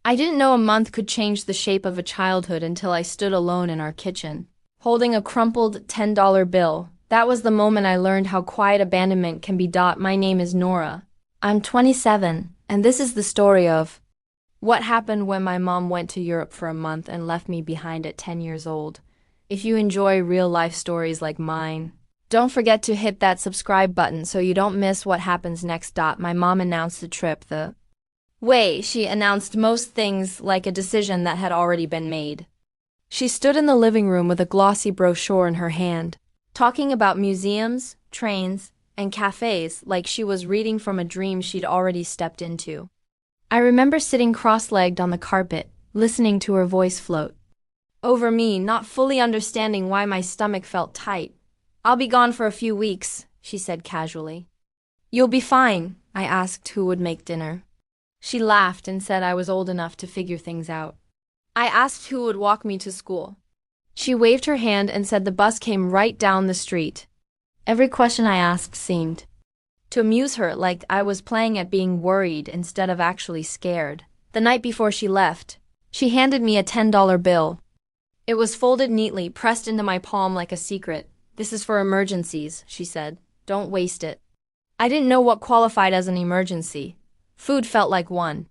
I didn't know a month could change the shape of a childhood until I stood alone in our kitchen, holding a crumpled $10 bill. That was the moment I learned how quiet abandonment can be. My name is Nora. I'm 27, and this is the story of what happened when my mom went to Europe for a month and left me behind at 10 years old. If you enjoy real-life stories like mine, don't forget to hit that subscribe button so you don't miss what happens next. My mom announced the trip the way she announced most things, like a decision that had already been made. She stood in the living room with a glossy brochure in her hand, talking about museums, trains, and cafes like she was reading from a dream she'd already stepped into. I remember sitting cross-legged on the carpet, listening to her voice float over me, not fully understanding why my stomach felt tight. "I'll be gone for a few weeks," she said casually. "You'll be fine," I asked who would make dinner. She laughed and said I was old enough to figure things out. I asked who would walk me to school. She waved her hand and said the bus came right down the street. Every question I asked seemed to amuse her, like I was playing at being worried instead of actually scared. The night before she left, she handed me a $10 bill. It was folded neatly, pressed into my palm like a secret. "This is for emergencies," she said. "Don't waste it." I didn't know what qualified as an emergency. Food felt like one.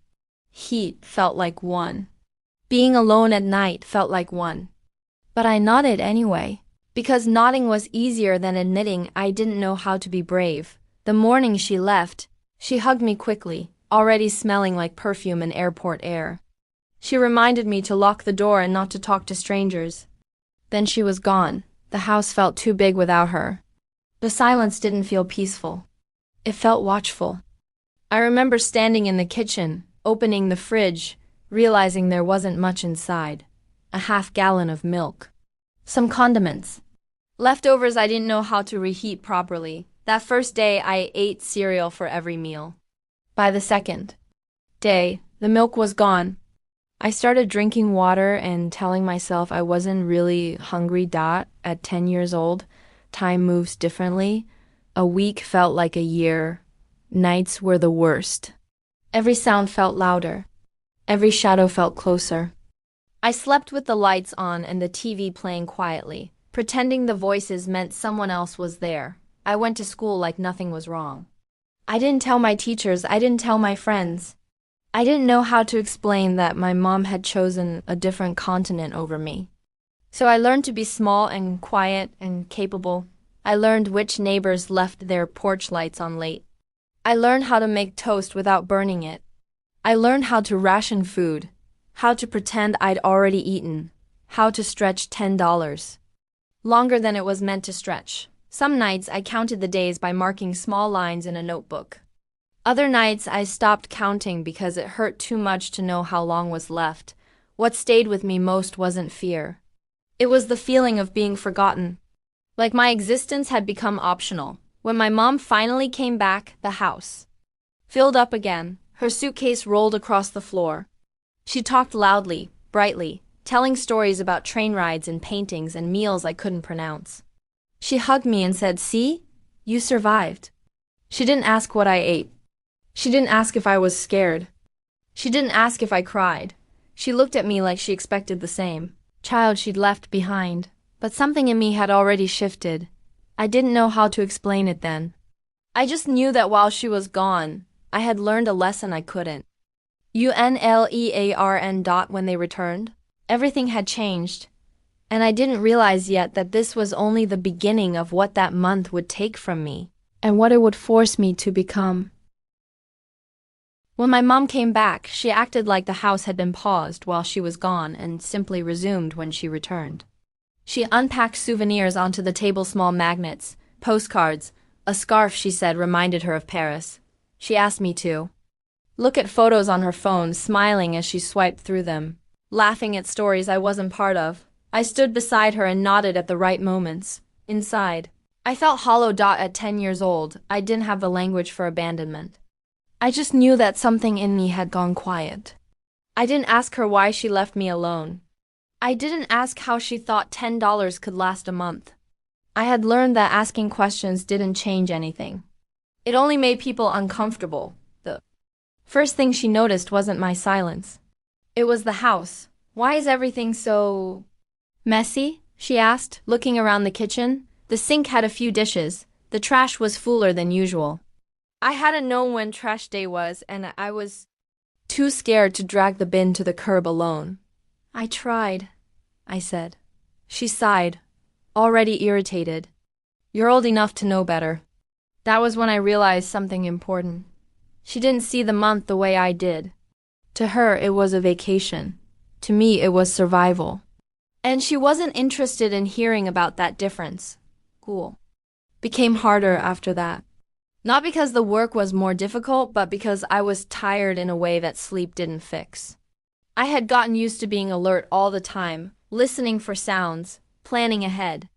Heat felt like one. Being alone at night felt like one. But I nodded anyway, because nodding was easier than admitting I didn't know how to be brave. The morning she left, she hugged me quickly, already smelling like perfume and airport air. She reminded me to lock the door and not to talk to strangers. Then she was gone. The house felt too big without her. The silence didn't feel peaceful. It felt watchful. I remember standing in the kitchen, opening the fridge, realizing there wasn't much inside. A half-gallon of milk. Some condiments. Leftovers I didn't know how to reheat properly. That first day I ate cereal for every meal. By the second day, the milk was gone. I started drinking water and telling myself I wasn't really hungry. At 10 years old, time moves differently. A week felt like a year. Nights were the worst. Every sound felt louder. Every shadow felt closer. I slept with the lights on and the TV playing quietly, pretending the voices meant someone else was there. I went to school like nothing was wrong. I didn't tell my teachers, I didn't tell my friends. I didn't know how to explain that my mom had chosen a different continent over me. So I learned to be small and quiet and capable. I learned which neighbors left their porch lights on late. I learned how to make toast without burning it. I learned how to ration food, how to pretend I'd already eaten, how to stretch $10 longer than it was meant to stretch. Some nights I counted the days by marking small lines in a notebook. Other nights I stopped counting because it hurt too much to know how long was left. What stayed with me most wasn't fear. It was the feeling of being forgotten, like my existence had become optional. When my mom finally came back, the house filled up again. Her suitcase rolled across the floor. She talked loudly, brightly, telling stories about train rides and paintings and meals I couldn't pronounce. She hugged me and said, "See? You survived." She didn't ask what I ate. She didn't ask if I was scared. She didn't ask if I cried. She looked at me like she expected the same child she'd left behind. But something in me had already shifted. I didn't know how to explain it then. I just knew that while she was gone, I had learned a lesson I couldn't. Unlearn. When they returned, everything had changed. And I didn't realize yet that this was only the beginning of what that month would take from me, and what it would force me to become. When my mom came back, she acted like the house had been paused while she was gone and simply resumed when she returned. She unpacked souvenirs onto the table, small magnets, postcards. A scarf, she said, reminded her of Paris. She asked me to look at photos on her phone, smiling as she swiped through them, laughing at stories I wasn't part of. I stood beside her and nodded at the right moments. Inside, I felt hollow. At 10 years old, I didn't have the language for abandonment. I just knew that something in me had gone quiet. I didn't ask her why she left me alone. I didn't ask how she thought $10 could last a month. I had learned that asking questions didn't change anything. It only made people uncomfortable. The first thing she noticed wasn't my silence. It was the house. Why is everything so messy? She asked, looking around the kitchen. The sink had a few dishes. The trash was fuller than usual. I hadn't known when trash day was, and I was too scared to drag the bin to the curb alone. I tried, I said. She sighed, already irritated. You're old enough to know better. That was when I realized something important. She didn't see the month the way I did. To her, it was a vacation. To me, it was survival. And she wasn't interested in hearing about that difference. School became harder after that. Not because the work was more difficult, but because I was tired in a way that sleep didn't fix. I had gotten used to being alert all the time, listening for sounds, planning ahead.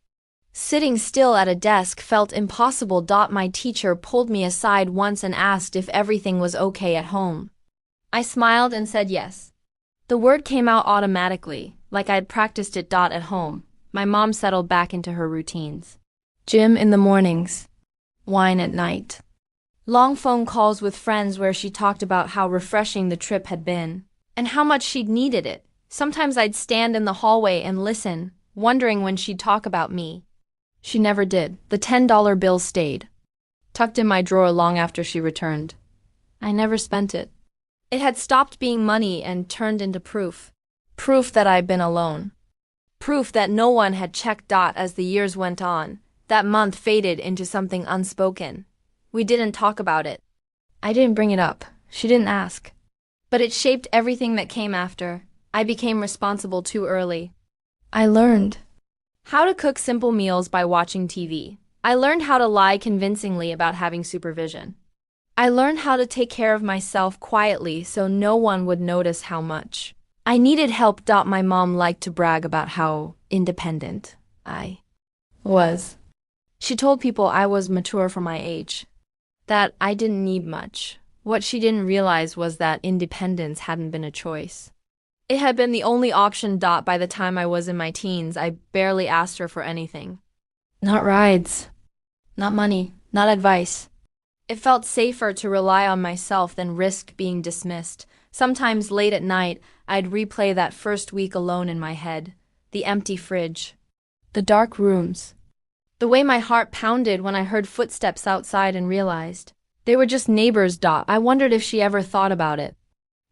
Sitting still at a desk felt impossible. My teacher pulled me aside once and asked if everything was okay at home. I smiled and said yes. The word came out automatically, like I'd practiced it. At home, my mom settled back into her routines. Gym in the mornings. Wine at night. Long phone calls with friends where she talked about how refreshing the trip had been, and how much she'd needed it. Sometimes I'd stand in the hallway and listen, wondering when she'd talk about me. She never did. The $10 bill stayed, tucked in my drawer long after she returned. I never spent it. It had stopped being money and turned into proof. Proof that I'd been alone. Proof that no one had checked. As the years went on, that month faded into something unspoken. We didn't talk about it. I didn't bring it up. She didn't ask. But it shaped everything that came after. I became responsible too early. I learned how to cook simple meals by watching TV. I learned how to lie convincingly about having supervision. I learned how to take care of myself quietly so no one would notice how much I needed help. My mom liked to brag about how independent I was. She told people I was mature for my age, that I didn't need much. What she didn't realize was that independence hadn't been a choice. It had been the only option. By the time I was in my teens, I barely asked her for anything. Not rides, not money, not advice. It felt safer to rely on myself than risk being dismissed. Sometimes late at night, I'd replay that first week alone in my head. The empty fridge, the dark rooms, the way my heart pounded when I heard footsteps outside and realized they were just neighbors. I wondered if she ever thought about it.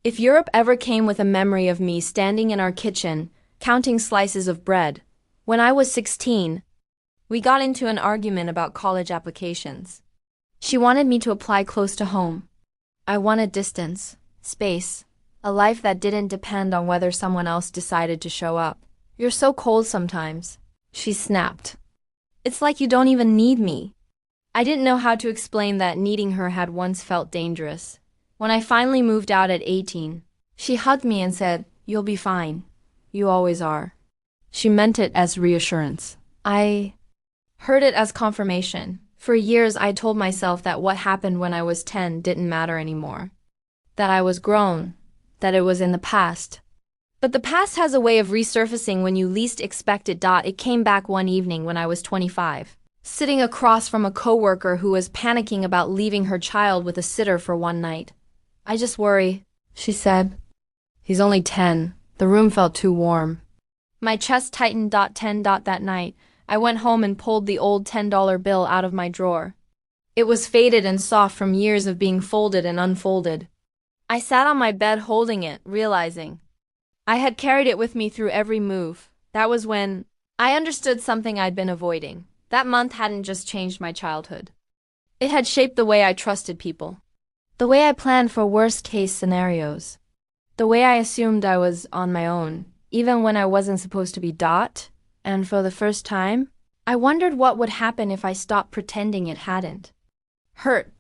If Europe ever came with a memory of me standing in our kitchen, counting slices of bread. When I was 16, we got into an argument about college applications. She wanted me to apply close to home. I wanted distance, space, a life that didn't depend on whether someone else decided to show up. You're so cold sometimes, she snapped. It's like you don't even need me. I didn't know how to explain that needing her had once felt dangerous. When I finally moved out at 18, she hugged me and said, "You'll be fine. You always are." She meant it as reassurance. I heard it as confirmation. For years, I told myself that what happened when I was 10 didn't matter anymore. That I was grown. That it was in the past. But the past has a way of resurfacing when you least expect it. It came back one evening when I was 25, sitting across from a coworker who was panicking about leaving her child with a sitter for one night. "I just worry," she said. "He's only 10. The room felt too warm." My chest tightened. 10. That night, I went home and pulled the old $10 bill out of my drawer. It was faded and soft from years of being folded and unfolded. I sat on my bed holding it, realizing I had carried it with me through every move. That was when I understood something I'd been avoiding. That month hadn't just changed my childhood. It had shaped the way I trusted people. The way I planned for worst-case scenarios. The way I assumed I was on my own, even when I wasn't supposed to be. And for the first time, I wondered what would happen if I stopped pretending it hadn't. Hurt.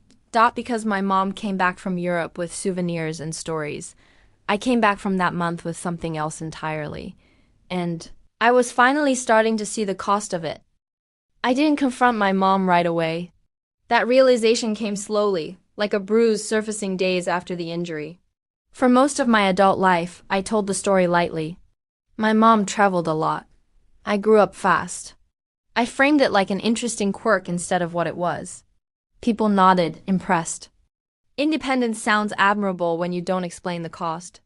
Because my mom came back from Europe with souvenirs and stories. I came back from that month with something else entirely. And I was finally starting to see the cost of it. I didn't confront my mom right away. That realization came slowly, like a bruise surfacing days after the injury. For most of my adult life, I told the story lightly. My mom traveled a lot. I grew up fast. I framed it like an interesting quirk instead of what it was. People nodded, impressed. Independence sounds admirable when you don't explain the cost.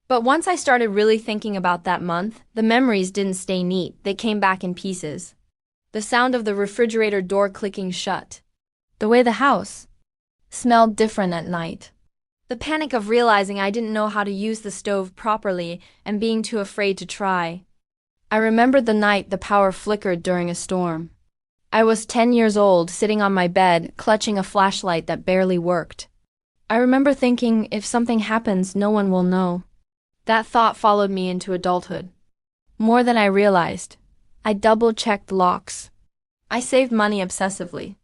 But once I started really thinking about that month, the memories didn't stay neat, they came back in pieces. The sound of the refrigerator door clicking shut. The way the house smelled different at night. The panic of realizing I didn't know how to use the stove properly and being too afraid to try. I remembered the night the power flickered during a storm. I was 10 years old, sitting on my bed, clutching a flashlight that barely worked. I remember thinking, if something happens, no one will know. That thought followed me into adulthood. More than I realized. I double-checked locks. I saved money obsessively.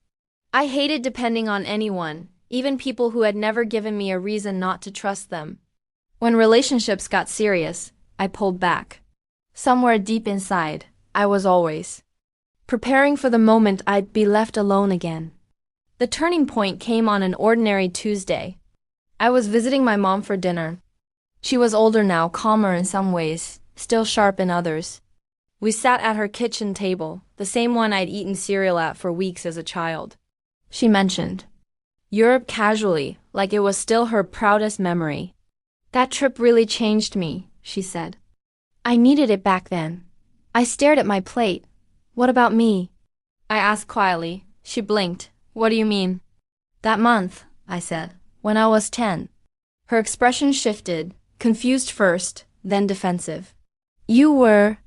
I hated depending on anyone, even people who had never given me a reason not to trust them. When relationships got serious, I pulled back. Somewhere deep inside, I was always preparing for the moment I'd be left alone again. The turning point came on an ordinary Tuesday. I was visiting my mom for dinner. She was older now, calmer in some ways, still sharp in others. We sat at her kitchen table, the same one I'd eaten cereal at for weeks as a child. She mentioned Europe casually, like it was still her proudest memory. That trip really changed me, she said. I needed it back then. I stared at my plate. What about me? I asked quietly. She blinked. What do you mean? That month, I said, when I was 10. Her expression shifted, confused first, then defensive. You were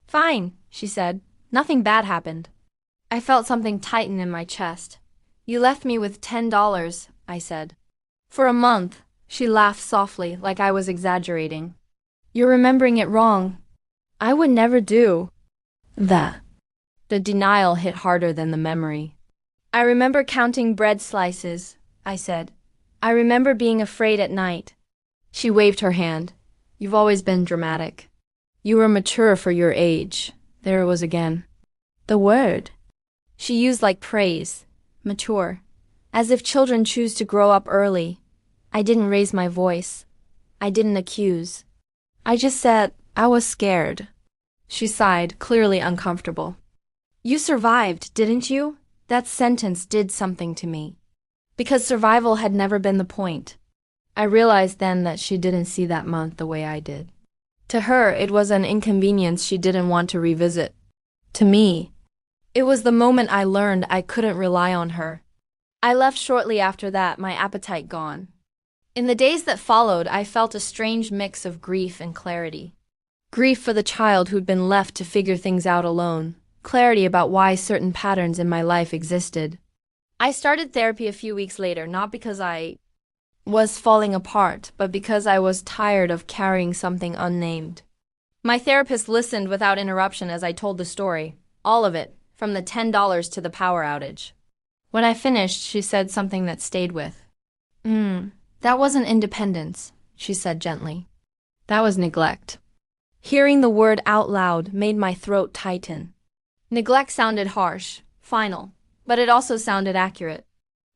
fine, she said. Nothing bad happened. I felt something tighten in my chest. You left me with $10, I said. For a month, she laughed softly, like I was exaggerating. You're remembering it wrong. I would never do that. The denial hit harder than the memory. I remember counting bread slices, I said. I remember being afraid at night. She waved her hand. You've always been dramatic. You were mature for your age. There it was again. The word she used like praise. Mature. As if children choose to grow up early. I didn't raise my voice. I didn't accuse. I just said I was scared. She sighed, clearly uncomfortable. You survived, didn't you? That sentence did something to me. Because survival had never been the point. I realized then that she didn't see that month the way I did. To her, it was an inconvenience she didn't want to revisit. To me, it was the moment I learned I couldn't rely on her. I left shortly after that, my appetite gone. In the days that followed, I felt a strange mix of grief and clarity. Grief for the child who'd been left to figure things out alone. Clarity about why certain patterns in my life existed. I started therapy a few weeks later, not because I was falling apart, but because I was tired of carrying something unnamed. My therapist listened without interruption as I told the story, all of it, from the $10 to the power outage. When I finished, she said something that stayed with. That wasn't independence, she said gently. That was neglect. Hearing the word out loud made my throat tighten. Neglect sounded harsh, final, but it also sounded accurate.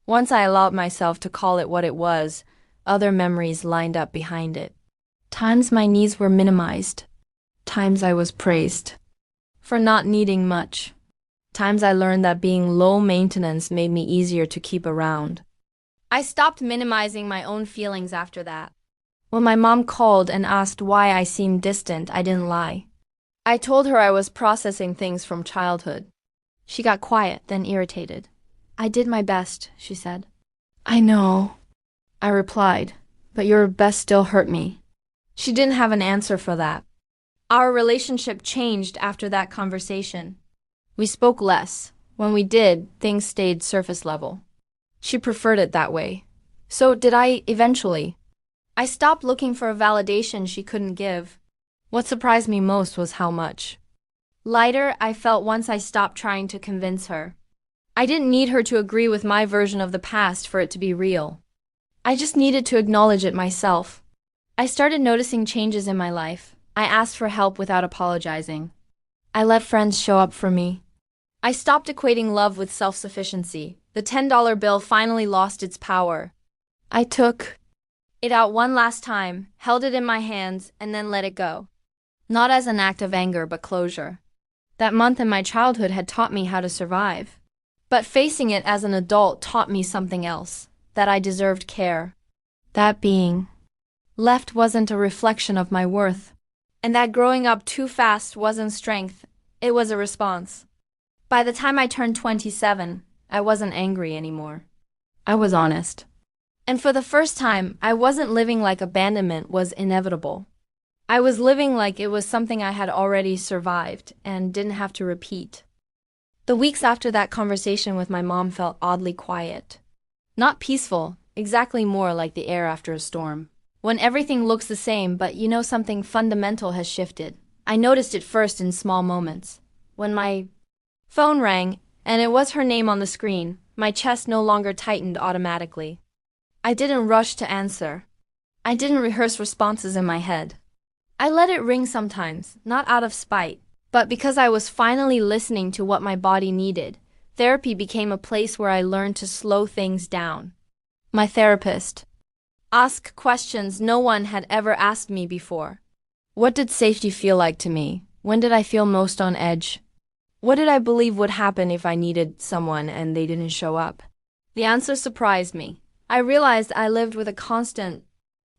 Once I allowed myself to call it what it was, other memories lined up behind it. Times my needs were minimized. Times I was praised for not needing much. Times I learned that being low maintenance made me easier to keep around. I stopped minimizing my own feelings after that. When my mom called and asked why I seemed distant, I didn't lie. I told her I was processing things from childhood. She got quiet, then irritated. I did my best, she said. I know, I replied, but your best still hurt me. She didn't have an answer for that. Our relationship changed after that conversation. We spoke less. When we did, things stayed surface level. She preferred it that way. So did I eventually. I stopped looking for a validation she couldn't give. What surprised me most was how much lighter I felt once I stopped trying to convince her. I didn't need her to agree with my version of the past for it to be real. I just needed to acknowledge it myself. I started noticing changes in my life. I asked for help without apologizing. I let friends show up for me. I stopped equating love with self-sufficiency. The $10 bill finally lost its power. I took it out one last time, held it in my hands, and then let it go. Not as an act of anger, but closure. That month in my childhood had taught me how to survive. But facing it as an adult taught me something else, that I deserved care. That being left wasn't a reflection of my worth. And that growing up too fast wasn't strength, it was a response. By the time I turned 27, I wasn't angry anymore. I was honest. And for the first time, I wasn't living like abandonment was inevitable. I was living like it was something I had already survived and didn't have to repeat. The weeks after that conversation with my mom felt oddly quiet. Not peaceful, exactly more like the air after a storm. When everything looks the same but you know something fundamental has shifted. I noticed it first in small moments. When my phone rang, and it was her name on the screen, my chest no longer tightened automatically. I didn't rush to answer. I didn't rehearse responses in my head. I let it ring sometimes, not out of spite, but because I was finally listening to what my body needed. Therapy became a place where I learned to slow things down. My therapist. Ask questions no one had ever asked me before. What did safety feel like to me? When did I feel most on edge? What did I believe would happen if I needed someone and they didn't show up? The answer surprised me. I realized I lived with a constant,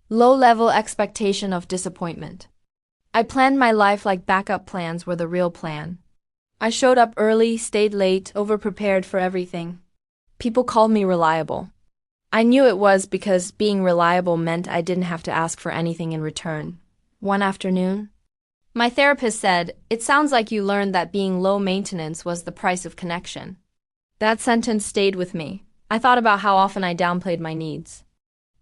low-level expectation of disappointment. I planned my life like backup plans were the real plan. I showed up early, stayed late, over-prepared for everything. People called me reliable. I knew it was because being reliable meant I didn't have to ask for anything in return. One afternoon, my therapist said, "It sounds like you learned that being low maintenance was the price of connection." That sentence stayed with me. I thought about how often I downplayed my needs.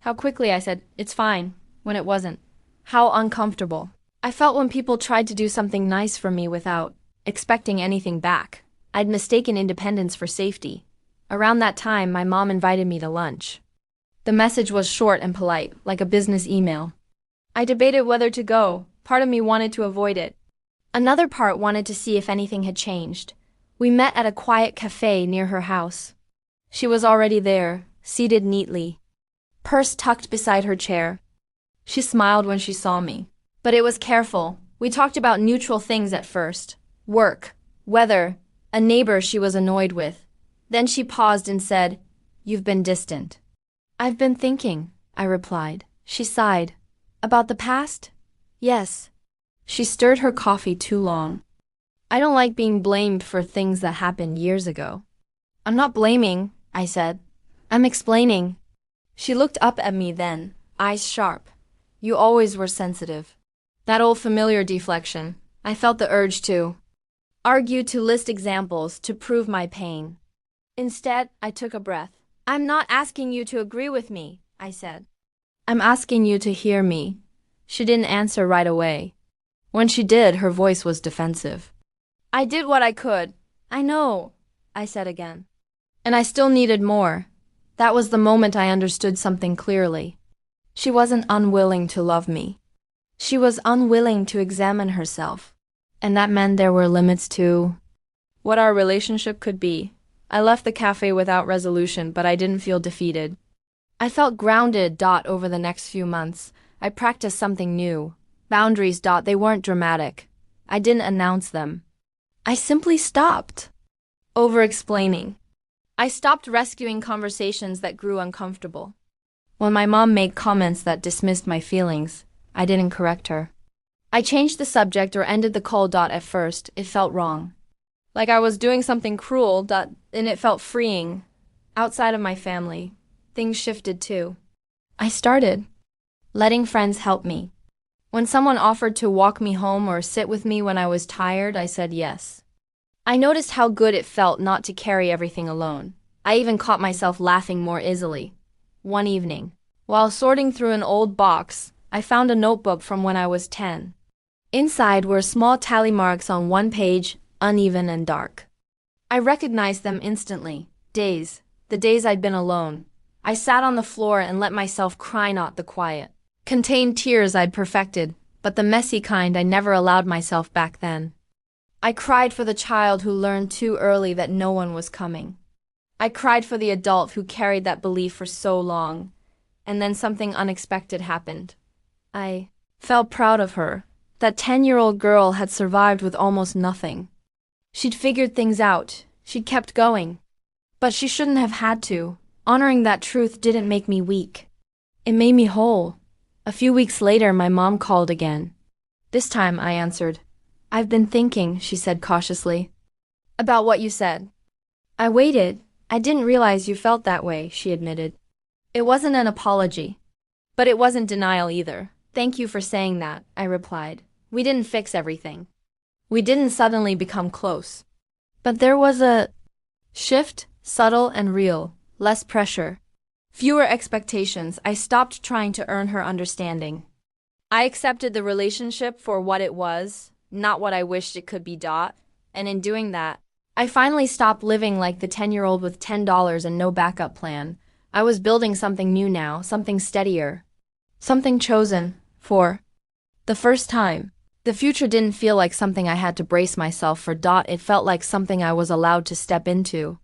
How quickly I said, "It's fine," when it wasn't. How uncomfortable I felt when people tried to do something nice for me without expecting anything back. I'd mistaken independence for safety. Around that time, my mom invited me to lunch. The message was short and polite, like a business email. I debated whether to go. Part of me wanted to avoid it. Another part wanted to see if anything had changed. We met at a quiet cafe near her house. She was already there, seated neatly, purse tucked beside her chair. She smiled when she saw me, but it was careful. We talked about neutral things at first. Work, weather, a neighbor she was annoyed with. Then she paused and said, "You've been distant." "I've been thinking," I replied. She sighed. "About the past?" "Yes." She stirred her coffee too long. "I don't like being blamed for things that happened years ago." "I'm not blaming," I said. "I'm explaining." She looked up at me then, eyes sharp. "You always were sensitive." That old familiar deflection. I felt the urge to argue, to list examples, to prove my pain. Instead, I took a breath. "I'm not asking you to agree with me," I said. "I'm asking you to hear me." She didn't answer right away. When she did, her voice was defensive. "I did what I could." "I know," I said again. And I still needed more. That was the moment I understood something clearly. She wasn't unwilling to love me. She was unwilling to examine herself. And that meant there were limits to what our relationship could be. I left the cafe without resolution, but I didn't feel defeated. I felt grounded. Over the next few months, I practiced something new. Boundaries. They weren't dramatic. I didn't announce them. I simply stopped over-explaining. I stopped rescuing conversations that grew uncomfortable. When my mom made comments that dismissed my feelings, I didn't correct her. I changed the subject or ended the call. At first, it felt wrong. Like I was doing something cruel. And it felt freeing. Outside of my family, things shifted too. I started letting friends help me. When someone offered to walk me home or sit with me when I was tired, I said yes. I noticed how good it felt not to carry everything alone. I even caught myself laughing more easily. One evening, while sorting through an old box, I found a notebook from when I was 10. Inside were small tally marks on one page, uneven and dark. I recognized them instantly. The days I'd been alone. I sat on the floor and let myself cry. Not the quiet, contained tears I'd perfected, but the messy kind I never allowed myself back then. I cried for the child who learned too early that no one was coming. I cried for the adult who carried that belief for so long. And then something unexpected happened. I felt proud of her. That 10-year-old girl had survived with almost nothing. She'd figured things out. She'd kept going. But she shouldn't have had to. Honoring that truth didn't make me weak. It made me whole. A few weeks later, my mom called again. This time, I answered. I've been thinking, she said cautiously. About what you said. I waited. I didn't realize you felt that way, she admitted. It wasn't an apology. But it wasn't denial either. Thank you for saying that, I replied. We didn't fix everything. We didn't suddenly become close. But there was a shift, subtle and real, less pressure. Fewer expectations. I stopped trying to earn her understanding. I accepted the relationship for what it was, not what I wished it could be. And in doing that, I finally stopped living like the 10-year-old with $10 and no backup plan. I was building something new now, something steadier. Something chosen, for the first time. The future didn't feel like something I had to brace myself for. It felt like something I was allowed to step into.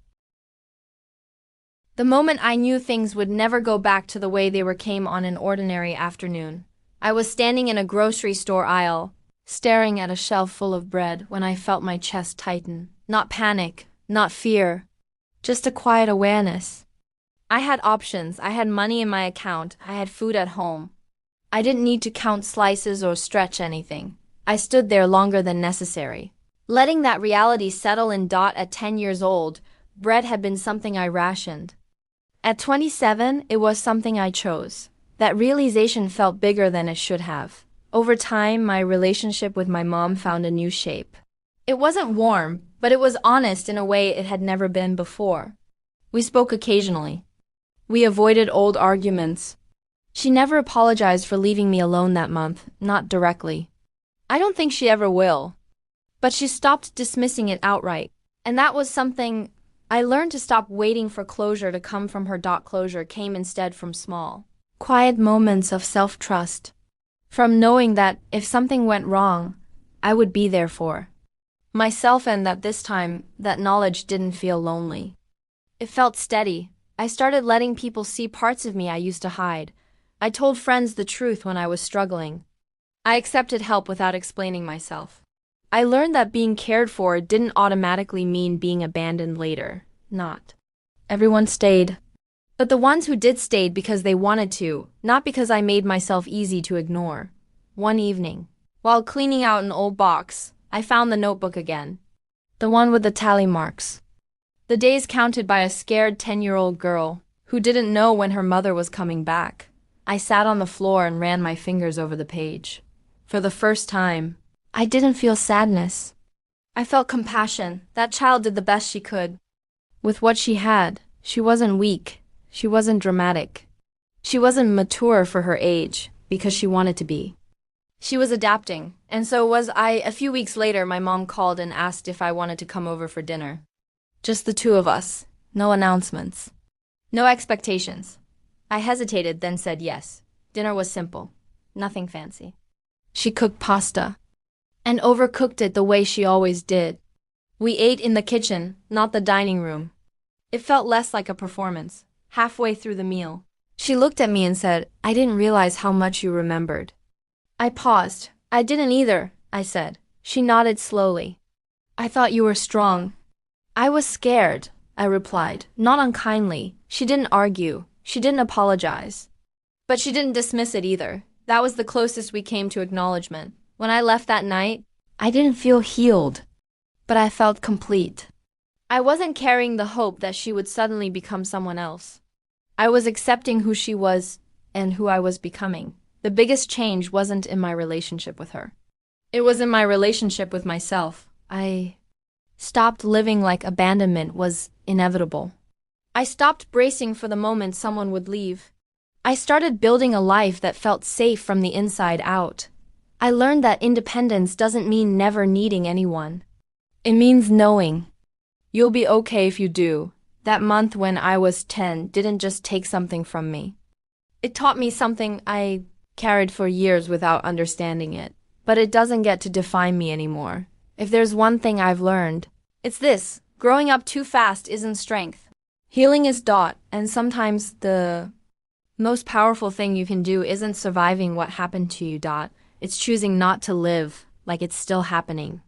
The moment I knew things would never go back to the way they were came on an ordinary afternoon. I was standing in a grocery store aisle, staring at a shelf full of bread when I felt my chest tighten. Not panic, not fear, just a quiet awareness. I had options. I had money in my account. I had food at home. I didn't need to count slices or stretch anything. I stood there longer than necessary. Letting that reality settle in. At 10 years old, bread had been something I rationed. At 27, it was something I chose. That realization felt bigger than it should have. Over time, my relationship with my mom found a new shape. It wasn't warm, but it was honest in a way it had never been before. We spoke occasionally. We avoided old arguments. She never apologized for leaving me alone that month, not directly. I don't think she ever will. But she stopped dismissing it outright. And that was something I learned to stop waiting for closure to come from her. Closure came instead from small, quiet moments of self-trust. From knowing that if something went wrong, I would be there for myself, and that this time, that knowledge didn't feel lonely. It felt steady. I started letting people see parts of me I used to hide. I told friends the truth when I was struggling. I accepted help without explaining myself. I learned that being cared for didn't automatically mean being abandoned later. Not everyone stayed. But the ones who did stayed because they wanted to, not because I made myself easy to ignore. One evening, while cleaning out an old box, I found the notebook again. The one with the tally marks. The days counted by a scared 10-year-old girl who didn't know when her mother was coming back. I sat on the floor and ran my fingers over the page. For the first time, I didn't feel sadness. I felt compassion. That child did the best she could. With what she had, she wasn't weak. She wasn't dramatic. She wasn't mature for her age, because she wanted to be. She was adapting, and so was I. A few weeks later, my mom called and asked if I wanted to come over for dinner. Just the two of us. No announcements. No expectations. I hesitated, then said yes. Dinner was simple. Nothing fancy. She cooked pasta. And overcooked it the way she always did. We ate in the kitchen, not the dining room. It felt less like a performance. Halfway through the meal, she looked at me and said, I didn't realize how much you remembered. I paused. I didn't either, I said. She nodded slowly. I thought you were strong. I was scared, I replied, not unkindly. She didn't argue. She didn't apologize. But she didn't dismiss it either. That was the closest we came to acknowledgement. When I left that night, I didn't feel healed, but I felt complete. I wasn't carrying the hope that she would suddenly become someone else. I was accepting who she was and who I was becoming. The biggest change wasn't in my relationship with her. It was in my relationship with myself. I stopped living like abandonment was inevitable. I stopped bracing for the moment someone would leave. I started building a life that felt safe from the inside out. I learned that independence doesn't mean never needing anyone. It means knowing you'll be okay if you do. That month when I was 10 didn't just take something from me. It taught me something I carried for years without understanding it. But it doesn't get to define me anymore. If there's one thing I've learned, it's this. Growing up too fast isn't strength. Healing is . And sometimes the most powerful thing you can do isn't surviving what happened to you . It's choosing not to live like it's still happening.